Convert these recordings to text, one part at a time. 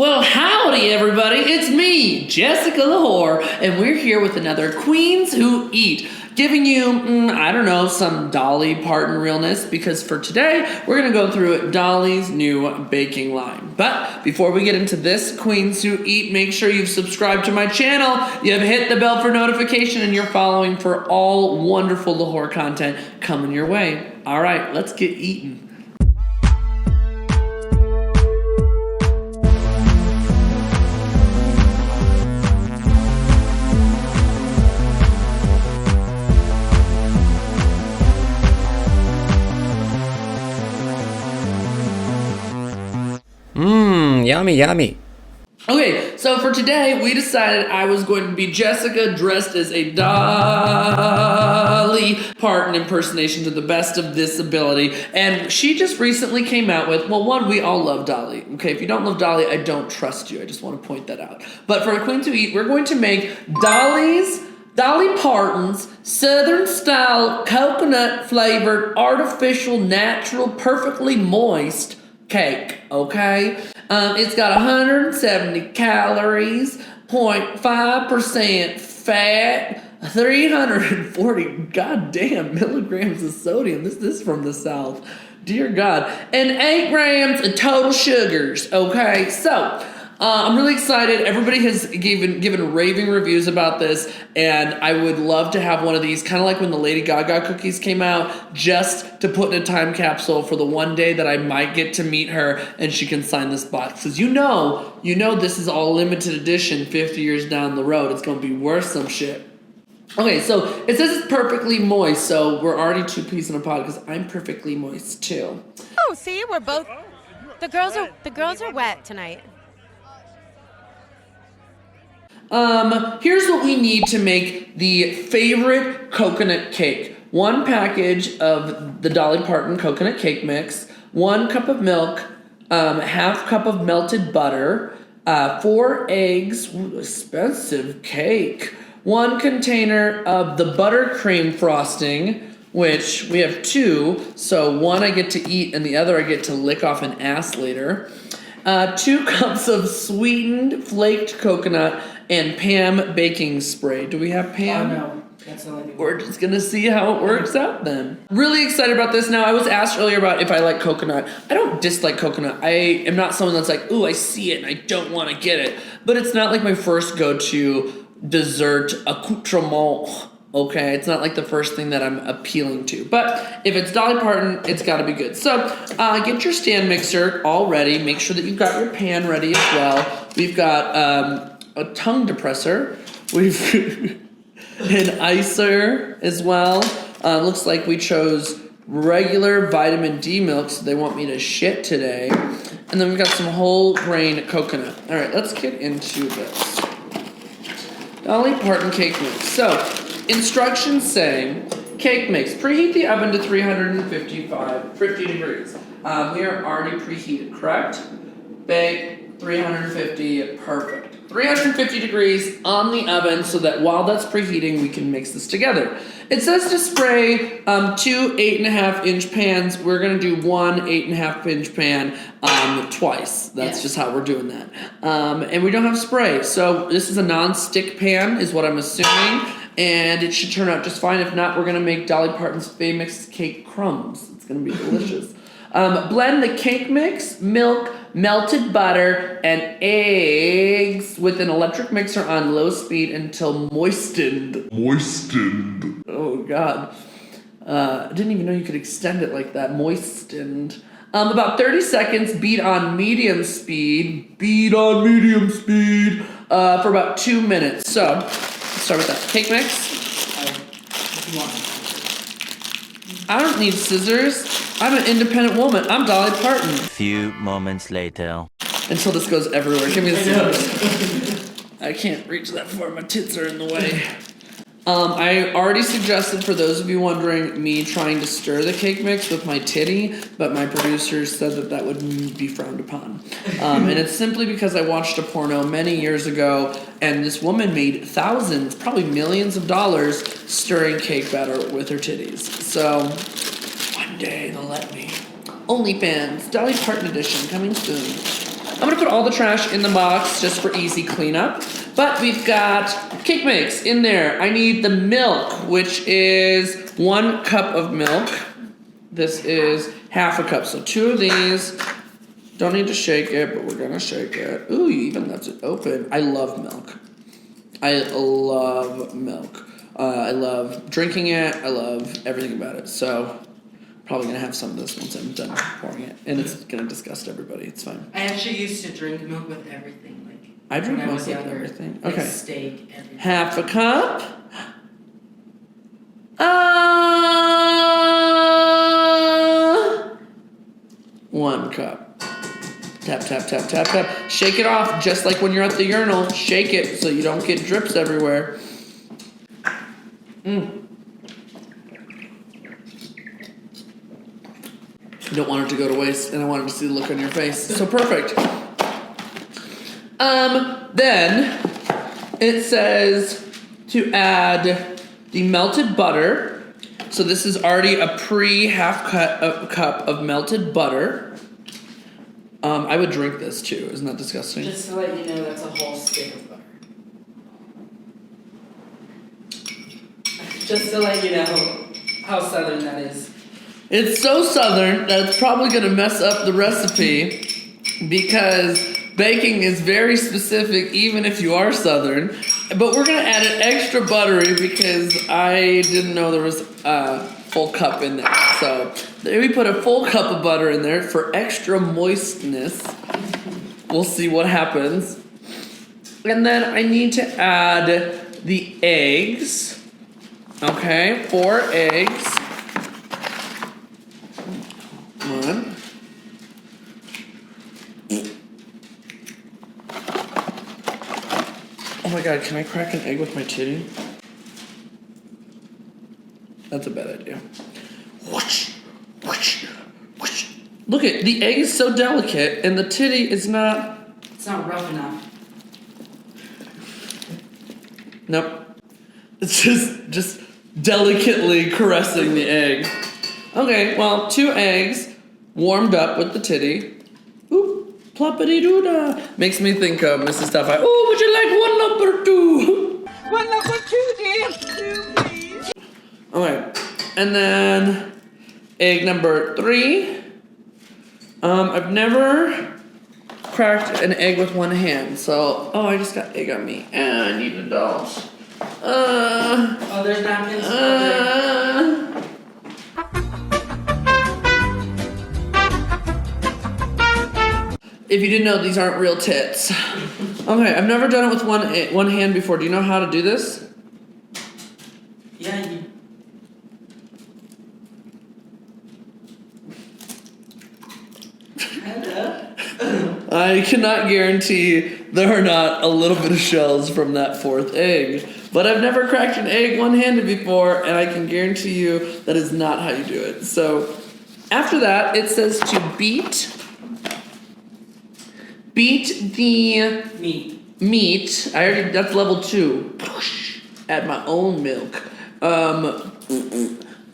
Well, howdy, everybody. It's me, Jessica Lahore, and we're here with another Queens Who Eat, giving you, I don't know, some Dolly Parton realness, because for today, we're going to go through Dolly's new baking line. But before we get into this Queens Who Eat, make sure you've subscribed to my channel, you've hit the bell for notification, and you're following for all wonderful Lahore content coming your way. All right, let's get eating. Yummy, yummy. Okay, so for today, we decided I was going to be Jessica dressed as a Dolly Parton impersonation to the best of this ability. And she just recently came out with, well, one, we all love Dolly. Okay, if you don't love Dolly, I don't trust you. I just want to point that out. But for Queen to Eat, we're going to make Dolly Parton's Southern style coconut flavored artificial natural perfectly moist cake, okay? It's got 170 calories, 0.5% fat, 340 goddamn milligrams of sodium. This is from the South. Dear God. And 8 grams of total sugars, okay? So, I'm really excited. Everybody has given raving reviews about this, and I would love to have one of these, kind of like when the Lady Gaga cookies came out, just to put in a time capsule for the one day that I might get to meet her and she can sign this box. Because you know this is all limited edition 50 years down the road. It's going to be worth some shit. Okay, so it says it's perfectly moist, so we're already 2 peas in a pod because I'm perfectly moist too. Oh, see, we're both, the girls are wet tonight. Here's what we need to make the favorite coconut cake. 1 package of the Dolly Parton coconut cake mix, 1 cup of milk, half cup of melted butter, 4 eggs, ooh, expensive cake, 1 container of the buttercream frosting, which we have 2, so 1 I get to eat and the other I get to lick off an ass later. 2 cups of sweetened flaked coconut and Pam baking spray. Do we have Pam? No, that's not like We're just gonna see how it works out then. Really excited about this. Now, I was asked earlier about if I like coconut. I don't dislike coconut. I am not someone that's like, ooh, I see it and I don't want to get it. But it's not like my first go-to dessert accoutrement. Okay, it's not like the first thing that I'm appealing to. But if it's Dolly Parton, it's got to be good. So get your stand mixer all ready. Make sure that you've got your pan ready as well. We've got a tongue depressor. We've an icer as well. Looks like we chose regular vitamin D milk, so they want me to shit today. And then we've got some whole grain coconut. All right, let's get into this. Dolly Parton cake mix. So, instructions say, cake mix. Preheat the oven to 350 degrees. We are already preheated, correct? Bake 350, perfect. 350 degrees on the oven so that while that's preheating, we can mix this together. It says to spray 2 8.5-inch pans. We're going to do 1 8.5-inch pan twice. That's just how we're doing that. And we don't have spray. So this is a non-stick pan is what I'm assuming. And it should turn out just fine. If not, we're going to make Dolly Parton's famous cake crumbs. It's going to be delicious. Blend the cake mix, milk, melted butter, and eggs with an electric mixer on low speed until moistened. Oh, God. I didn't even know you could extend it like that. Moistened. About 30 seconds, beat on medium speed. For about 2 minutes. So, let's start with that. Cake mix. I don't need scissors. I'm an independent woman. I'm Dolly Parton. Few moments later. Until this goes everywhere. Give me the scissors. I can't reach that far. My tits are in the way. I already suggested, for those of you wondering, me trying to stir the cake mix with my titty, but my producers said that would be frowned upon. And it's simply because I watched a porno many years ago, and this woman made thousands, probably millions of dollars stirring cake batter with her titties. So, one day they'll let me. OnlyFans, Dolly Parton edition, coming soon. I'm gonna put all the trash in the box just for easy cleanup. But we've got cake mix in there. I need the milk, which is 1 cup of milk. This is half a cup, so 2 of these. Don't need to shake it, but we're gonna shake it. Ooh, you even left it open. I love milk. I love milk. I love drinking it. I love everything about it. So, probably gonna have some of this once I'm done pouring it, and it's gonna disgust everybody. It's fine. I actually used to drink milk with everything. Like I drink when milk was with younger, everything. like Okay. steak, everything. Half a cup. 1 cup. Tap, tap, tap, tap, tap. Shake it off just like when you're at the urinal. Shake it so you don't get drips everywhere. I don't want it to go to waste, and I wanted to see the look on your face. So perfect. Then it says to add the melted butter. So this is already a pre-half cup of melted butter. I would drink this too. Isn't that disgusting? Just to let you know, that's a whole stick of butter. Just to let you know how southern that is. It's so southern that it's probably going to mess up the recipe because baking is very specific even if you are southern. But we're going to add it extra buttery because I didn't know there was a full cup in there. So we put a full cup of butter in there for extra moistness. We'll see what happens. And then I need to add the eggs. Okay, 4 eggs. 1. Oh my god, can I crack an egg with my titty? That's a bad idea. Whoosh, whoosh, whoosh. Look at the egg is so delicate and the titty is not. It's not rough enough. Nope. It's just delicately caressing the egg. Okay, well, 2 eggs warmed up with the titty. Ooh, ploppity-doo-dah. Makes me think of Mrs. Doubtfire. Oh, would you like 1 number 2? 1 number 2, dear. 2, please. Okay, and then egg number 3. I've never cracked an egg with 1 hand, so I just got egg on me. I need adults. Oh, there's napkins. If you didn't know, these aren't real tits. Okay, I've never done it with one hand before. Do you know how to do this? Yeah, you. I cannot guarantee there are not a little bit of shells from that 4th egg. But I've never cracked an egg one-handed before, and I can guarantee you that is not how you do it. So after that, it says to beat the meat. That's level 2. Add my own milk.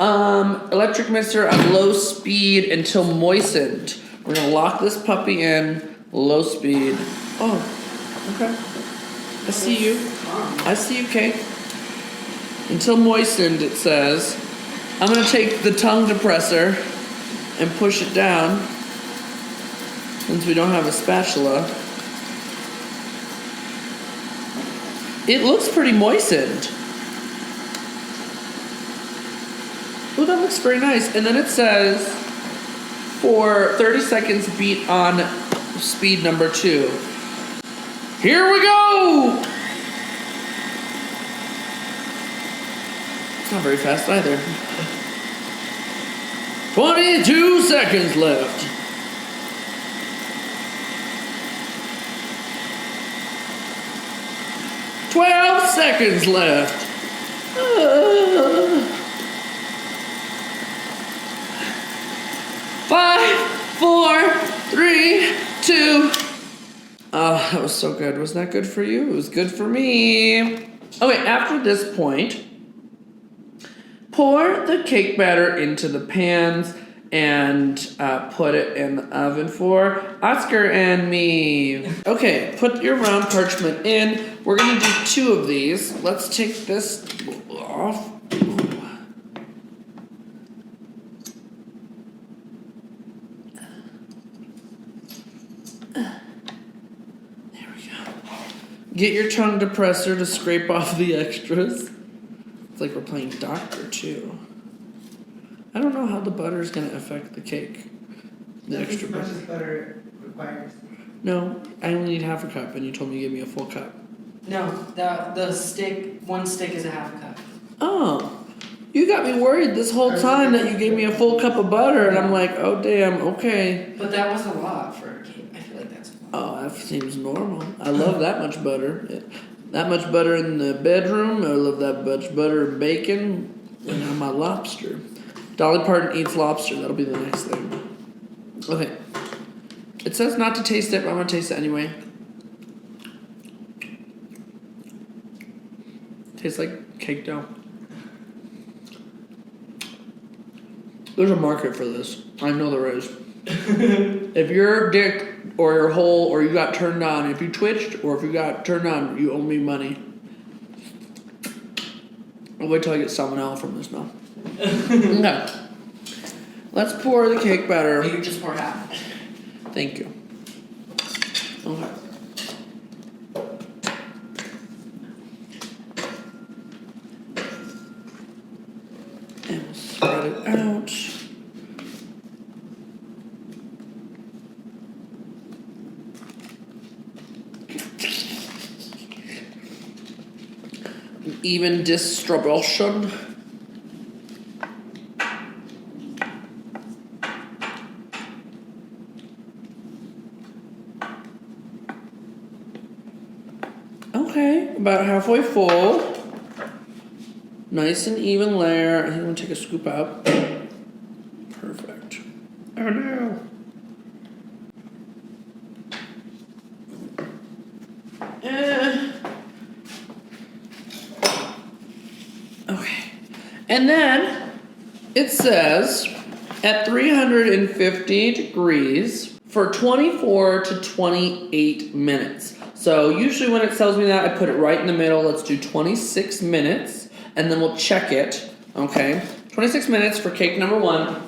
Electric mixer on low speed until moistened. We're gonna lock this puppy in low speed. Oh, okay. I see you. I see you, Kate. Until moistened, it says. I'm gonna take the tongue depressor and push it down since we don't have a spatula. It looks pretty moistened. Oh, that looks very nice. And then it says, for 30 seconds, beat on speed number 2. Here we go! It's not very fast either. 22 seconds left. "12 seconds left. 5, 4, 3, 2. Oh, that was so good. Was that good for you? It was good for me. Okay, after this point, pour the cake batter into the pans and put it in the oven for Oscar and me. Okay, put your round parchment in. We're gonna do 2 of these. Let's take this off. There we go. Get your tongue depressor to scrape off the extras. It's like we're playing doctor too. I don't know how the butter is going to affect the cake. The extra butter. As much as butter requires. No, I only need half a cup, and you told me to give me a full cup. No, the stick, 1 stick is a half a cup. Oh, you got me worried this whole time that you gave me a full cup of butter, and I'm like, oh damn, okay. But that was a lot for a cake. I feel like that's a lot. Oh, that seems normal. I love that much butter. That much butter in the bedroom. I love that much butter and bacon, and now my lobster. Dolly Parton eats lobster. That'll be the next thing. Okay. It says not to taste it, but I'm going to taste it anyway. Tastes like cake dough. There's a market for this. I know there is. If your dick or your hole or you got turned on, if you twitched or if you got turned on, you owe me money. I'll wait till I get salmonella from this now. Okay. Let's pour the cake batter. You just pour half. Thank you. Okay. And we'll spread it out. Even distribution. Okay, about halfway full. Nice and even layer. I think I'm gonna take a scoop out. Perfect. Oh no. Okay. And then it says at 350 degrees for 24 to 28 minutes. So usually when it tells me that, I put it right in the middle. Let's do 26 minutes and then we'll check it. Okay. 26 minutes for cake number 1.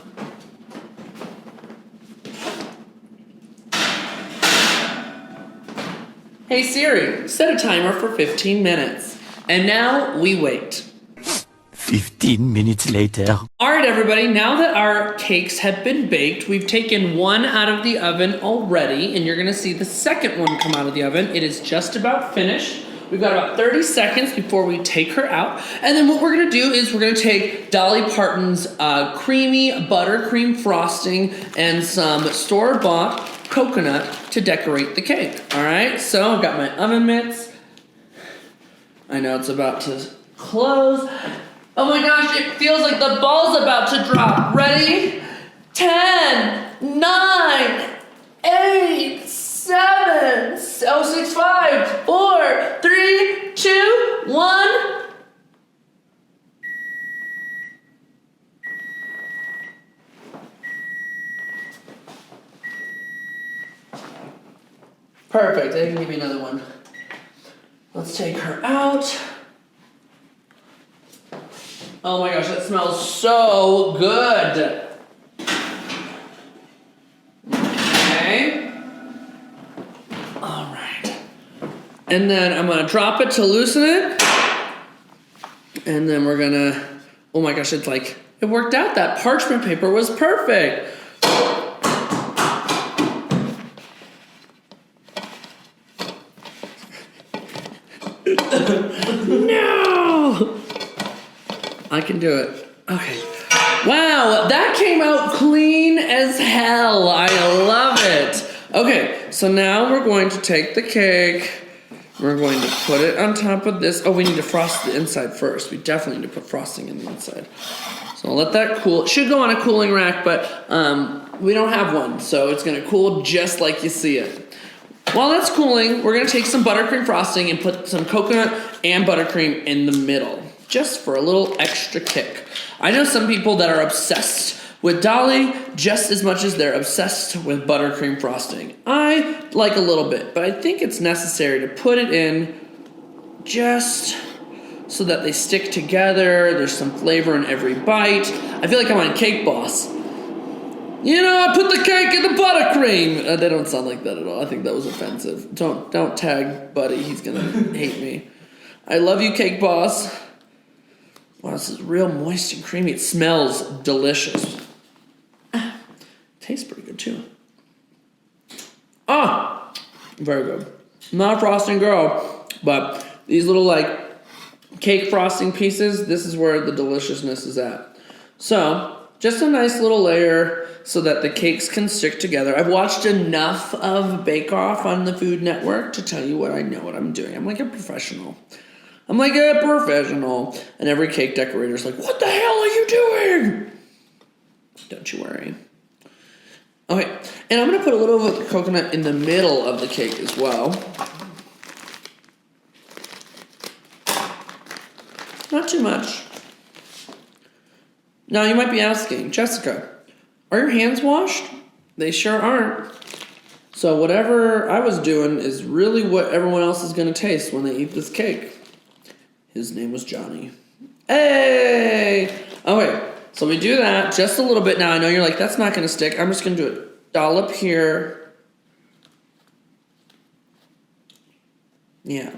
Hey Siri, set a timer for 15 minutes. And now we wait. 15 minutes later. All right, everybody, now that our cakes have been baked, we've taken one out of the oven already, and you're gonna see the second one come out of the oven. It is just about finished. We've got about 30 seconds before we take her out. And then what we're gonna do is we're gonna take Dolly Parton's creamy buttercream frosting and some store-bought coconut to decorate the cake. All right, so I've got my oven mitts. I know it's about to close. Oh my gosh, it feels like the ball's about to drop. Ready? 10, 9, 8, 7, 6, 5, 4, 3, 2, 1. Perfect, I can give you another one. Let's take her out. Oh my gosh, that smells so good. Okay. All right. And then I'm gonna drop it to loosen it. And then we're gonna, oh my gosh, it's like, it worked out. That parchment paper was perfect. No! I can do it. Okay. Wow, that came out clean as hell. I love it. Okay, so now we're going to take the cake. We're going to put it on top of this. Oh, we need to frost the inside first. We definitely need to put frosting in the inside. So I'll let that cool. It should go on a cooling rack, but we don't have one. So it's gonna cool just like you see it. While that's cooling, we're gonna take some buttercream frosting and put some coconut and buttercream in the middle, just for a little extra kick. I know some people that are obsessed With Dolly, just as much as they're obsessed with buttercream frosting. I like a little bit, but I think it's necessary to put it in just so that they stick together. There's some flavor in every bite. I feel like I'm on Cake Boss. You know, I put the cake in the buttercream. They don't sound like that at all. I think that was offensive. Don't tag Buddy. He's gonna hate me. I love you, Cake Boss. Wow, this is real moist and creamy. It smells delicious. Tastes pretty good too. Ah, very good. I'm not a frosting girl, but these little like cake frosting pieces, this is where the deliciousness is at. So, just a nice little layer so that the cakes can stick together. I've watched enough of Bake Off on the Food Network to tell you what I know what I'm doing. I'm like a professional. And every cake decorator's like, what the hell are you doing? Don't you worry. Okay, and I'm gonna put a little of the coconut in the middle of the cake as well. Not too much. Now you might be asking, Jessica, are your hands washed? They sure aren't. So whatever I was doing is really what everyone else is gonna taste when they eat this cake. His name was Johnny. Hey! Okay, so we do that just a little bit. Now I know you're like, that's not gonna stick. I'm just gonna do it. Dollop here. Yeah.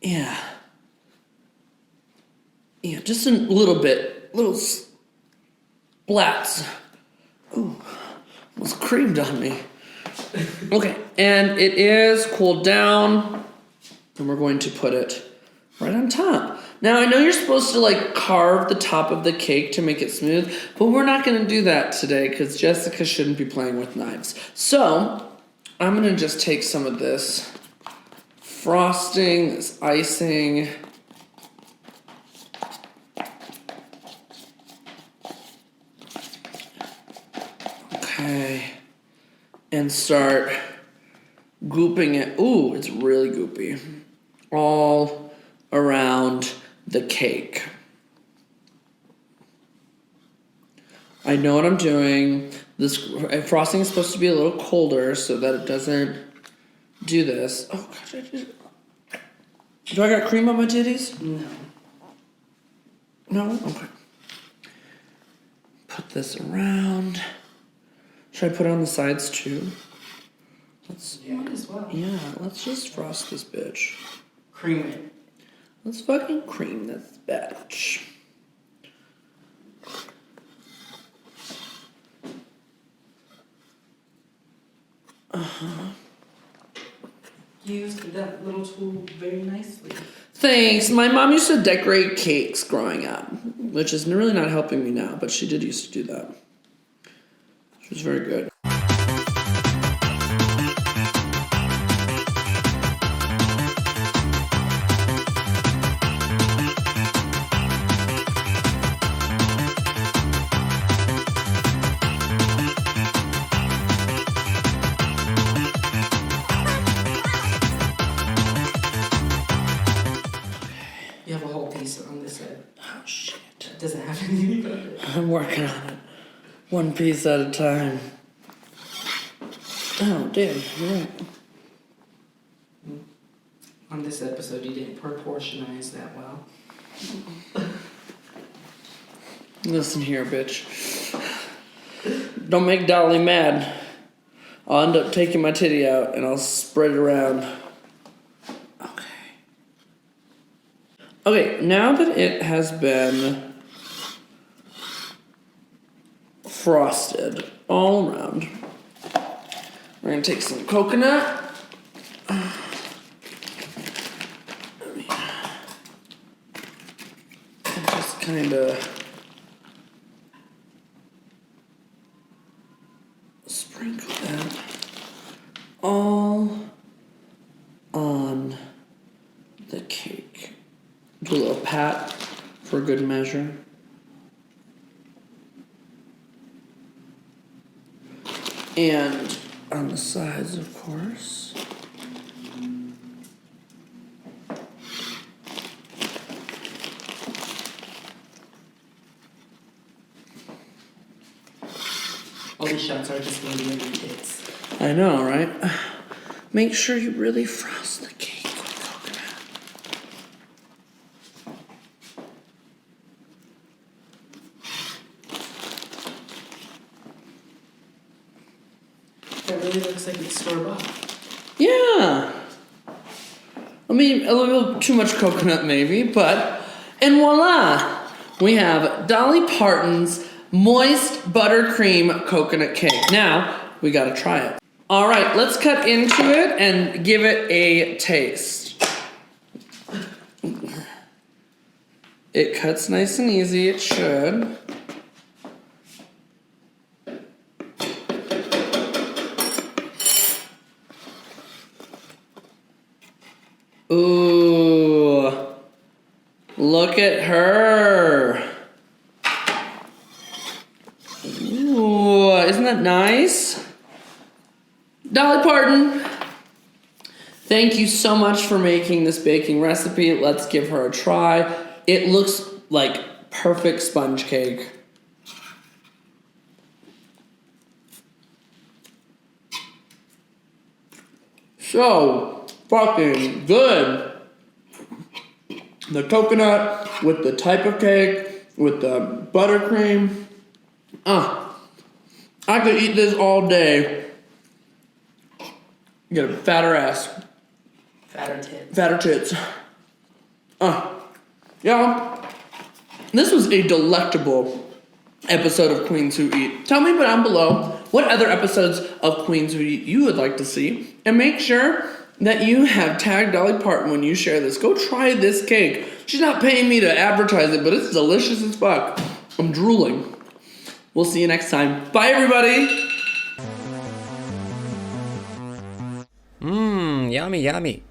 Yeah, just a little bit. Little splats. Ooh, almost creamed on me. Okay, and it is cooled down. And we're going to put it right on top. Now, I know you're supposed to like carve the top of the cake to make it smooth, but we're not going to do that today because Jessica shouldn't be playing with knives. So, I'm going to just take some of this frosting, this icing. Okay. And start gooping it. Ooh, it's really goopy. All around the cake. I know what I'm doing. This frosting is supposed to be a little colder so that it doesn't do this. Oh gosh, do I got cream on my titties? No. No? Okay. Put this around. Should I put it on the sides too? Might as well. Yeah, let's just frost this bitch. Cream it. Let's fucking cream this bitch. Used that little tool very nicely. Thanks. My mom used to decorate cakes growing up, which is really not helping me now, but she did used to do that. She was very good. You have a whole piece on this side. Oh, shit. It doesn't have anything on it. I'm working on it. One piece at a time. Oh, damn. You're right. On this episode, you didn't proportionize that well. Listen here, bitch. Don't make Dolly mad. I'll end up taking my titty out and I'll spread it around. Okay, now that it has been frosted all around, we're gonna take some coconut. And just kind of sprinkle that all on the cake. Do a little pat for good measure. And on the sides, of course. shots are just gonna be in kids. I know, right? Make sure you really frost the cake with coconut. That really looks like it's store-bought. Yeah. I mean, a little too much coconut maybe, but, and voila! We have Dolly Parton's moist buttercream coconut cake. Now, we gotta try it. All right, let's cut into it and give it a taste. It cuts nice and easy, it should. Ooh, look at her. Ooh, isn't that nice? Dolly Parton, thank you so much for making this baking recipe. Let's give her a try. It looks like perfect sponge cake. So fucking good. The coconut with the type of cake, with the buttercream. I could eat this all day. Get a fatter ass. Fatter tits. Fatter tits. Yeah. This was a delectable episode of Queens Who Eat. Tell me down below what other episodes of Queens Who Eat you would like to see. And make sure that you have tagged Dolly Parton when you share this. Go try this cake. She's not paying me to advertise it, but it's delicious as fuck. I'm drooling. We'll see you next time. Bye, everybody. Yummy, yummy.